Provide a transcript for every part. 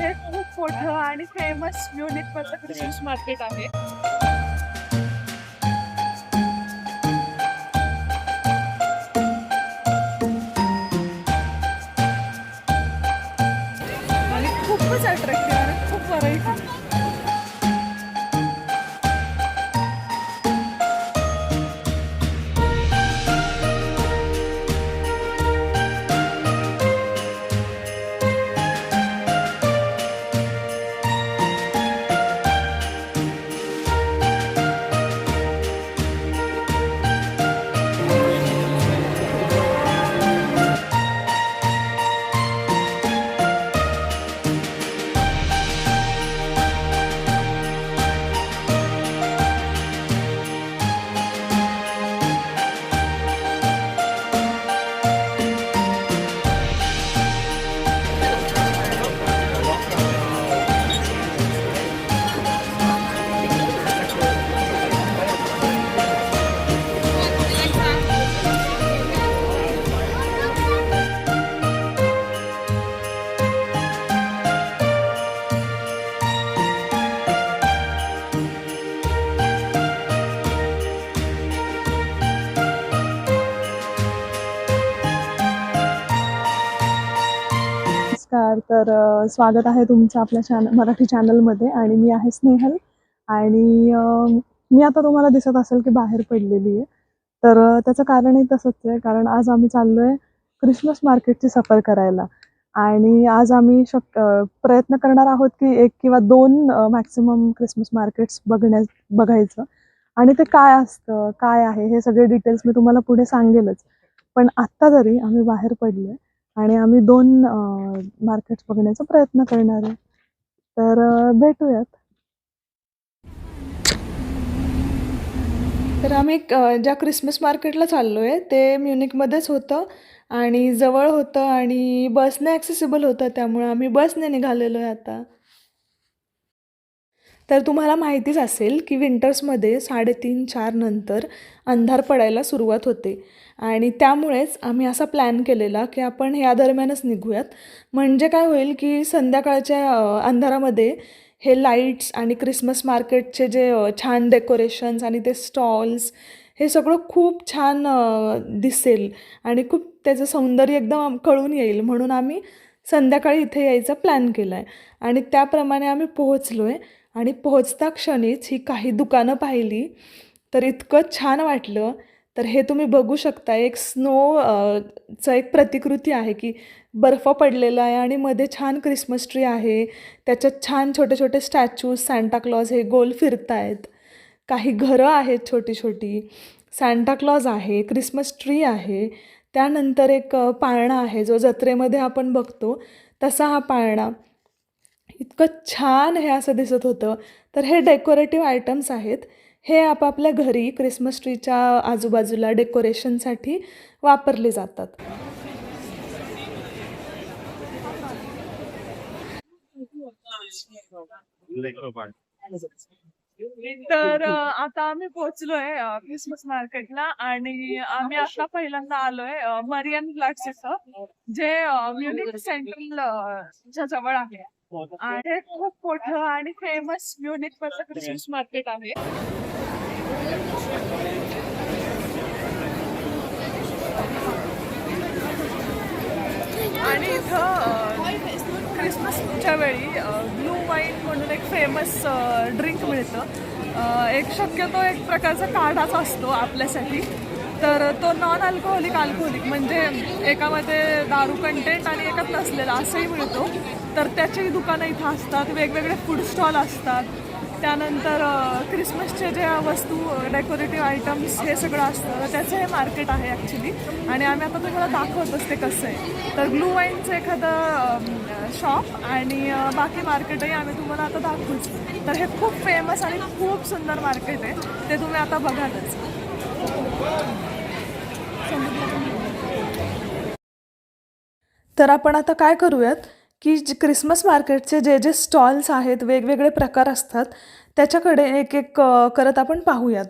हे खूप मोठं आणि फेमस म्युनिक मधलं क्रिसमस मार्केट आहे. आणि खूपच अट्रॅक्टिव्ह आणि खूप व्हरायटी. नमस्कार. तर स्वागत आहे तुमचं आपल्या मराठी चॅनलमध्ये आणि मी आहे स्नेहल. आणि मी आता तुम्हाला दिसत असेल की बाहेर पडलेली आहे. तर त्याचं कारणही तसंच आहे, कारण आज आम्ही चाललो आहे क्रिसमस मार्केटची सफर करायला. आणि आज आम्ही प्रयत्न करणार आहोत की 1 किंवा 2 मॅक्सिमम क्रिसमस मार्केट्स बघायचं. आणि ते काय असतं, काय आहे, हे सगळे डिटेल्स मी तुम्हाला पुढे सांगेलच. पण आत्ता तरी आम्ही बाहेर पडलो आहे आणि आम्ही 2 मार्केट्स बघण्याचा प्रयत्न करणार आहे. तर भेटूयात. तर आम्ही ज्या क्रिसमस मार्केटला चाललो आहे ते म्युनिकमध्येच होतं आणि जवळ होतं आणि बसने ॲक्सेसिबल होतं, त्यामुळे आम्ही बसने निघालेलो आहे आता. तर तुम्हाला माहितीच असेल की विंटर्समध्ये 3:30-4 नंतर अंधार पडायला सुरुवात होते आणि त्यामुळेच आम्ही असा प्लॅन केलेला की आपण ह्या दरम्यानच निघूयात. म्हणजे काय होईल की संध्याकाळच्या अंधारामध्ये हे लाईट्स आणि क्रिसमस मार्केटचे जे छान डेकोरेशन्स आणि ते स्टॉल्स, हे सगळं खूप छान दिसेल आणि खूप त्याचं सौंदर्य एकदम कळून येईल, म्हणून आम्ही संध्याकाळी इथे यायचा प्लॅन केला आहे. आणि त्याप्रमाणे आम्ही पोहोचलो आहे आणि पोहोचता क्षणीच ही काही दुकानं पाहिली तर इतकं छान वाटलं. तर हे तुम्ही बघू शकता, एक चं एक प्रतिकृती आहे की बर्फ पडलेला आहे आणि मध्ये छान क्रिसमस ट्री आहे. त्याच्यात छान छोटे छोटे स्टॅच्यूज, सांता क्लॉज हे गोल फिरतायत. काही घरं आहेत छोटी छोटी, सांता क्लॉज आहे, क्रिसमस ट्री आहे. त्यानंतर एक पाळणा आहे जो जत्रेमध्ये आपण बघतो तसा हा पाळणा. इतकं छान हे असं दिसत होतं. तर हे डेकोरेटिव्ह आयटम्स आहेत. हे आपापल्या घरी क्रिसमस ट्रीच्या आजूबाजूला डेकोरेशनसाठी वापरले जातात. तर आता आम्ही पोहोचलोय क्रिसमस मार्केटला आणि आम्ही आता पहिल्यांदा आलोय मरियन प्लाट्स इथं, जे म्युनिक सेंट्रल च्या जवळ आहे. आणि हे खूप मोठं आणि फेमस म्युनिक मधलं क्रिसमस मार्केट आहे. आणि इथं क्रिसमसच्या वेळी ब्लू वाईन म्हणून एक फेमस ड्रिंक मिळतं. एक शक्यतो एक प्रकारचा काढाच असतो आपल्यासाठी. तर तो नॉन अल्कोहोलिक म्हणजे एकामध्ये दारू कंटेंट आणि एकात नसलेला असंही मिळतो. तर त्याचीही दुकानं इथं असतात, वेगवेगळे फूड स्टॉल असतात. त्यानंतर क्रिसमसचे ज्या वस्तू, डेकोरेटिव्ह आयटम्स, हे सगळं असतं. तर त्याचं हे मार्केट आहे ॲक्च्युली. आणि आम्ही आता तुम्हाला दाखवतोच ते कसं आहे. तर ब्लू वाईनचं एखादं शॉप आणि बाकी मार्केटही आम्ही तुम्हाला आता दाखवूच. तर हे खूप फेमस आणि खूप सुंदर मार्केट आहे, ते तुम्ही आता बघालच. तर आपण आता काय करूयात की क्रिसमस मार्केटचे जे जे स्टॉल्स आहेत, वेगवेगळे प्रकार असतात, त्याच्याकडे एक एक करत आपण पाहूयात.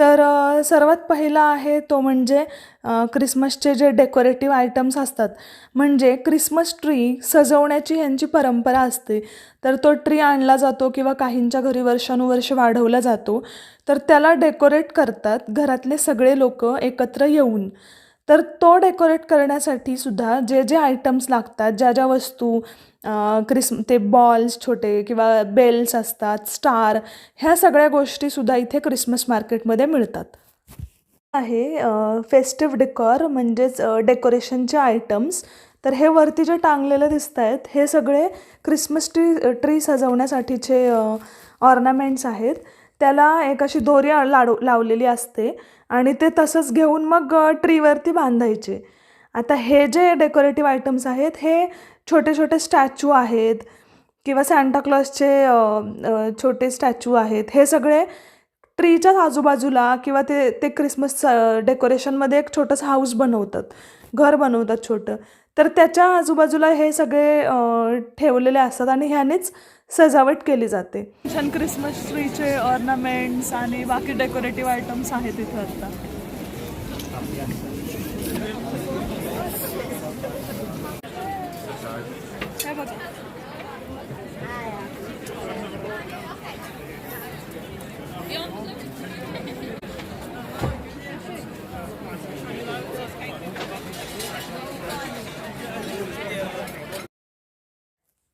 तर सर्वात पहिला आहे तो म्हणजे क्रिसमसचे जे डेकोरेटिव्ह आयटम्स असतात. म्हणजे क्रिसमस ट्री सजवण्याची ह्यांची परंपरा असते. तर तो ट्री आणला जातो किंवा काहींच्या घरी वर्षानुवर्ष वाढवला जातो. तर त्याला डेकोरेट करतात घरातले सगळे लोक एकत्र येऊन. तर तो डेकोरेट करण्यासाठी सुद्धा जे जे आयटम्स लागतात, ज्या ज्या वस्तू ते बॉल्स छोटे किंवा बेल्स असतात, स्टार, ह्या सगळ्या गोष्टीसुद्धा इथे क्रिसमस मार्केटमध्ये मिळतात. आहे फेस्टिव्ह डेकॉर म्हणजेच डेकोरेशनचे आयटम्स. तर हे वरती जे टांगलेले दिसत आहेत हे सगळे क्रिसमस ट्री सजवण्यासाठीचे ऑर्नामेंट्स आहेत. त्याला एक अशी दोरी लावलेली असते आणि ते तसंच घेऊन मग ट्रीवरती बांधायचे. आता हे जे डेकोरेटिव्ह आयटम्स आहेत हे छोटे छोटे स्टॅच्यू आहेत किंवा सांताक्लॉजचे छोटे स्टॅच्यू आहेत. हे सगळे ट्रीच्याच आजूबाजूला किंवा ते ते क्रिसमस डेकोरेशनमध्ये एक छोटंसं हाऊस बनवतात, घर बनवतात छोटं. तर त्याच्या आजूबाजूला हे सगळे ठेवलेले असतात आणि ह्यानेच सजावट केली जाते. छान क्रिसमस ट्रीचे ऑर्नामेंट्स आणि बाकी डेकोरेटिव्ह आयटम्स आहेत इथं आता. हे बघा.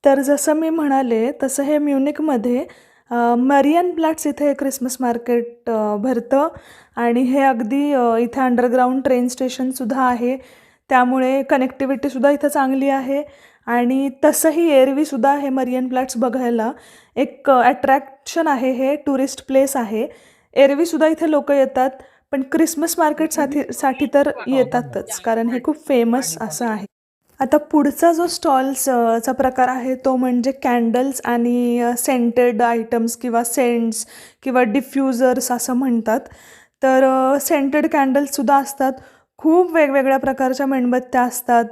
तर जसं मी म्हणाले तसं हे म्युनिकमध्ये मरियनप्लाट्स इथे क्रिसमस मार्केट भरतं आणि हे अगदी इथे अंडरग्राऊंड ट्रेन स्टेशनसुद्धा आहे. त्यामुळे कनेक्टिव्हिटीसुद्धा इथं चांगली आहे आणि तसंही एरवीसुद्धा हे मरियनप्लाट्स बघायला एक अट्रॅक्शन आहे. हे टुरिस्ट प्लेस आहे. एरवीसुद्धा इथे लोक येतात, पण क्रिसमस मार्केटसाठी तर येतातच, कारण हे खूप फेमस असं आहे. आता पुढचा जो स्टॉल्सचा प्रकार आहे तो म्हणजे कॅन्डल्स आणि सेंटेड आयटम्स किंवा सेंट्स किंवा डिफ्युजर्स असं म्हणतात. तर सेंटेड कॅन्डल्ससुद्धा असतात. खूप वेगवेगळ्या प्रकारच्या मेणबत्त्या असतात.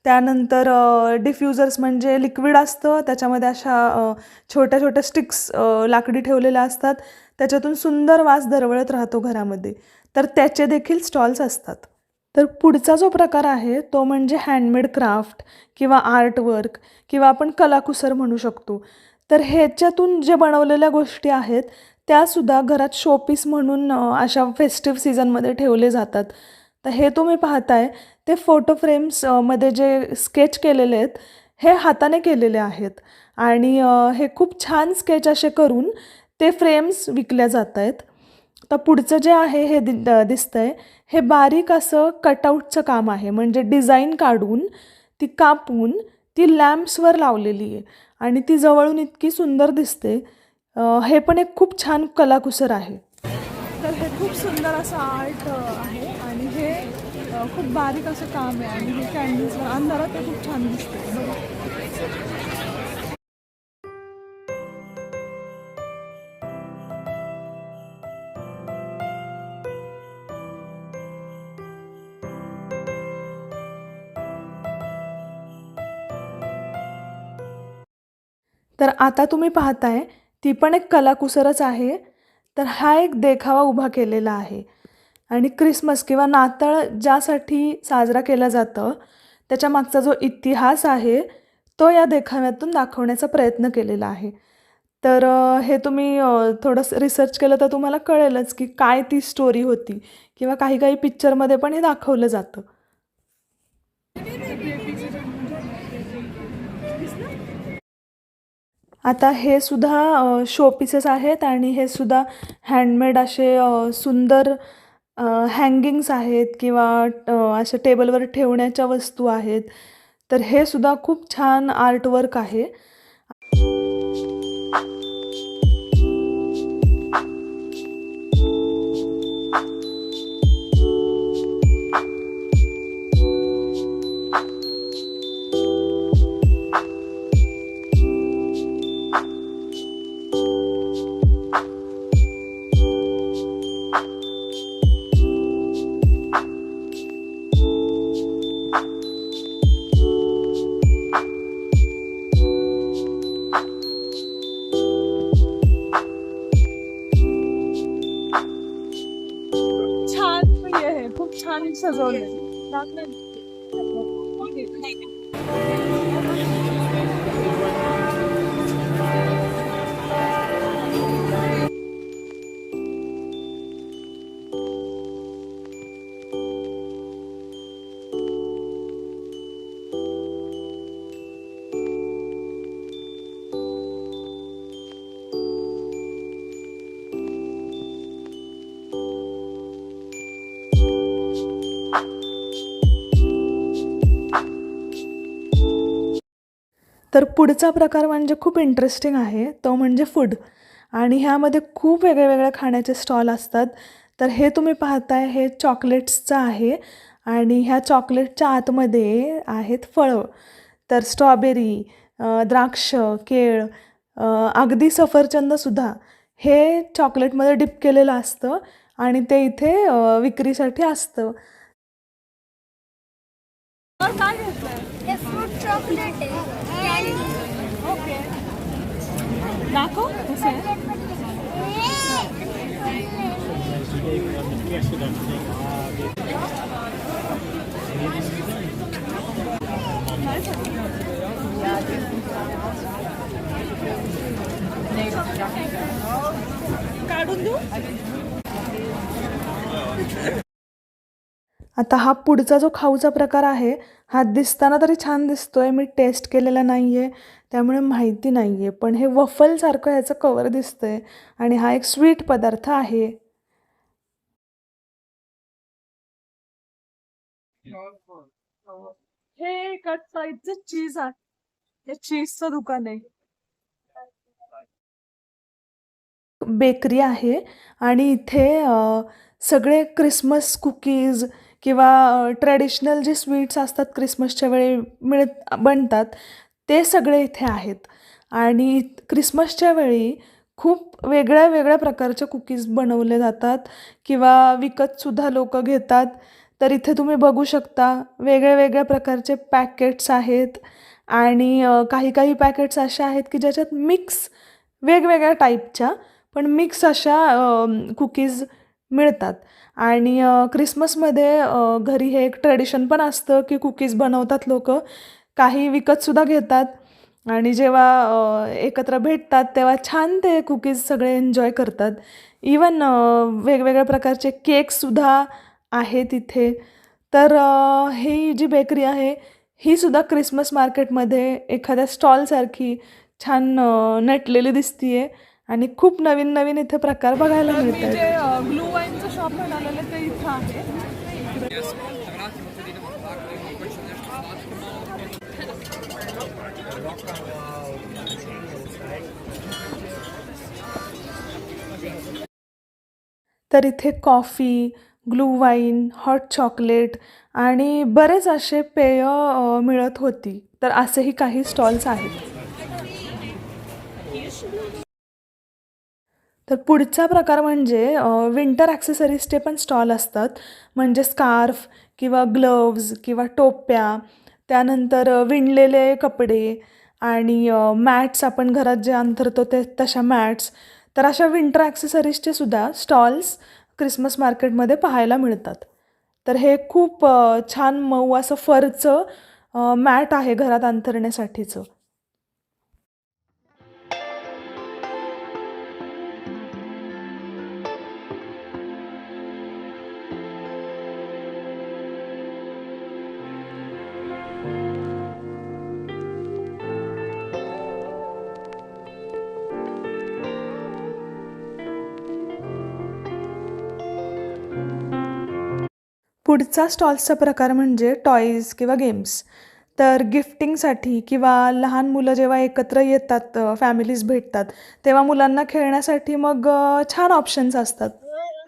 त्यानंतर डिफ्युजर्स म्हणजे लिक्विड असतं, त्याच्यामध्ये अशा छोट्या छोट्या स्टिक्स लाकडी ठेवलेल्या असतात. त्याच्यातून सुंदर वास दरवळत राहतो घरामध्ये. तर त्याचे देखील स्टॉल्स असतात. तर पुढचा जो प्रकार आहे तो म्हणजे हँडमेड क्राफ्ट किंवा आर्टवर्क किंवा आपण कलाकुसर म्हणू शकतो. तर ह्याच्यातून जे बनवलेल्या गोष्टी आहेत त्यासुद्धा घरात शोपीस म्हणून अशा फेस्टिव्ह सीझनमध्ये ठेवले जातात. तर हे तुम्ही पाहताय ते फोटो फ्रेम्स मध्ये जे स्केच केलेले आहेत हे हाताने केलेले आहेत आणि हे खूप छान स्केच असे करून ते फ्रेम्स विकल्या जात आहेत. तर पुढचं जे आहे हे दिसतंय हे बारीक असं कटआउटचं काम आहे. म्हणजे डिझाईन काढून ती कापून ती लॅम्प्सवर लावलेली आहे आणि ती जवळून इतकी सुंदर दिसते. हे पण एक खूप छान कलाकुसर आहे. तर हे खूप सुंदर असं आर्ट आहे आणि हे खूप बारीक असं काम आहे आणि हे कॅन्डल्सवर अंधारात ते खूप छान दिसते. तर आता तुम्ही पाहताय ती पण एक कलाकुसरच आहे. तर हा एक देखावा उभा केलेला आहे आणि क्रिसमस किंवा नाताळ ज्यासाठी साजरा केला जातं त्याच्या मागचा जो इतिहास आहे तो या देखाव्यातून दाखवण्याचा प्रयत्न केलेला आहे. तर हे तुम्ही थोडंसं रिसर्च केलं तर तुम्हाला कळेलच की काय ती स्टोरी होती किंवा काही काही पिक्चरमध्ये पण हे दाखवलं जातं. आता हे सुद्धा शो पीसेस आहेत आणि हे सुद्धा हँडमेड असे सुंदर हँगिंग्स आहेत किंवा अशा टेबलवर ठेवण्याच्या वस्तू आहेत. तर हे सुद्धा खूप छान आर्टवर्क आहे. तर पुढचा प्रकार म्हणजे खूप इंटरेस्टिंग आहे, तो म्हणजे फूड. आणि ह्यामध्ये खूप वेगळे खाण्याचे स्टॉल असतात. तर हे तुम्ही पाहताय हे चॉकलेट्सचं आहे आणि ह्या चॉकलेटच्या आतमध्ये आहेत फळं. तर स्ट्रॉबेरी, द्राक्ष, केळ, अगदी सफरचंदसुद्धा हे चॉकलेटमध्ये डिप केलेलं असतं आणि ते इथे विक्रीसाठी असतं. हे फ्रूट चॉकलेट आहे कॅन्डी. ओके, दाखव कसं आहे. काढून देऊ. आता हा पुढचा जो खाऊचा प्रकार आहे हा दिसताना तरी छान दिसतोय, मी टेस्ट केलेला नाही आहे त्यामुळे माहिती नाही आहे. पण हे वफलसारखं ह्याचं कवर दिसतंय आणि हा एक स्वीट पदार्थ आहे. हे एका टाईपचं चीज आहे. हे चीजचं दुकान आहे. बेकरी आहे आणि इथे सगळे क्रिसमस कुकीज किंवा ट्रेडिशनल जे स्वीट्स असतात क्रिसमसच्या वेळी बनतात ते सगळे इथे आहेत. आणि क्रिसमसच्या वेळी खूप वेगळ्या प्रकारचे कुकीज बनवले जातात किंवा विकतसुद्धा लोकं घेतात. तर इथे तुम्ही बघू शकता वेगळ्या प्रकारचे पॅकेट्स आहेत आणि काही पॅकेट्स अशा आहेत की ज्याच्यात मिक्स वेगवेगळ्या टाईपच्या पण मिक्स अशा कुकीज मिळतात. आणि क्रिसमसमध्ये घरी हे एक ट्रेडिशन पण असतं की कुकीज बनवतात लोकं. काही विकतसुद्धा घेतात आणि जेव्हा एकत्र भेटतात तेव्हा छान ते कुकीज सगळे एन्जॉय करतात. इवन वेगवेगळ्या प्रकारचे केक्ससुद्धा आहेत इथे. तर ही जी बेकरी आहे ही सुद्धा क्रिसमस मार्केटमध्ये एखाद्या स्टॉलसारखी छान नटलेली दिसतीये आणि खूप नवीन इथे प्रकार बघायला मी मिळतात. जे ब्लू वाईनचं शॉप म्हणालेलं ते इथं आहे. तर इथे coffee, glue wine, hot chocolate आणि बरेच असे पेय मिळत होती. तर असेही काही स्टॉल्स आहेत. तर पुढचा प्रकार म्हणजे विंटर ॲक्सेसरीजचे पण स्टॉल असतात. म्हणजे स्कार्फ किंवा ग्लव्ज किंवा टोप्या, त्यानंतर विणलेले कपडे आणि मॅट्स आपण घरात जे अंथरतो ते तशा मॅट्स. तर अशा विंटर ॲक्सेसरीजचे सुद्धा स्टॉल्स क्रिसमस मार्केटमध्ये पाहायला मिळतात. तर हे खूप छान मऊ असं फरचं मॅट आहे घरात अंथरण्यासाठीचं. पुढचा स्टॉल्सचा प्रकार म्हणजे टॉईज किंवा गेम्स. तर गिफ्टिंगसाठी किंवा लहान मुलं जेव्हा एकत्र येतात, फॅमिलीज भेटतात, तेव्हा मुलांना खेळण्यासाठी मग छान ऑप्शन्स असतात.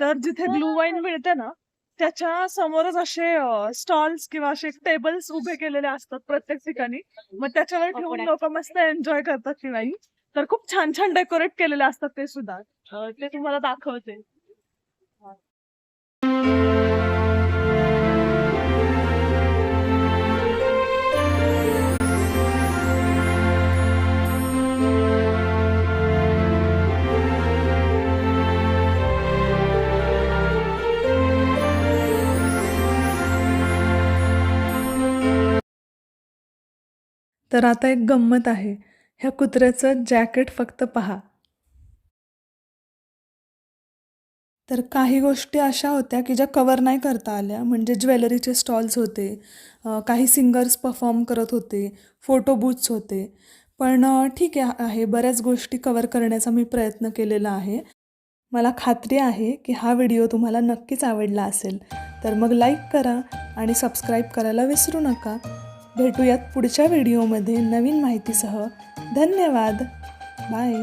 तर जिथे ब्लू वाईन मिळते ना त्याच्या समोरच असे स्टॉल्स किंवा असे टेबल्स उभे केलेले असतात प्रत्येक ठिकाणी. मग त्याच्यावर ठेवून लोक मस्त एन्जॉय करतात की नाही. तर खूप छान छान डेकोरेट केलेले असतात ते सुद्धा. ते तुम्हाला दाखवते. तर आता एक गंमत आहे. ह्या कुत्र्याचं जॅकेट फक्त पहा. तर काही गोष्टी अशा होत्या की ज्या कव्हर नाही करता आल्या. म्हणजे ज्वेलरीचे स्टॉल्स होते, काही सिंगर्स परफॉर्म करत होते, फोटो बूथ्स होते. पण ठीक आहे, बऱ्याच गोष्टी कव्हर करण्याचा मी प्रयत्न केलेला आहे. मला खात्री आहे की हा व्हिडिओ तुम्हाला नक्कीच आवडला असेल. तर मग लाईक करा आणि सबस्क्राईब करायला विसरू नका. भेटूयात पुढच्या व्हिडिओमध्ये नवीन माहितीसह. धन्यवाद. बाय.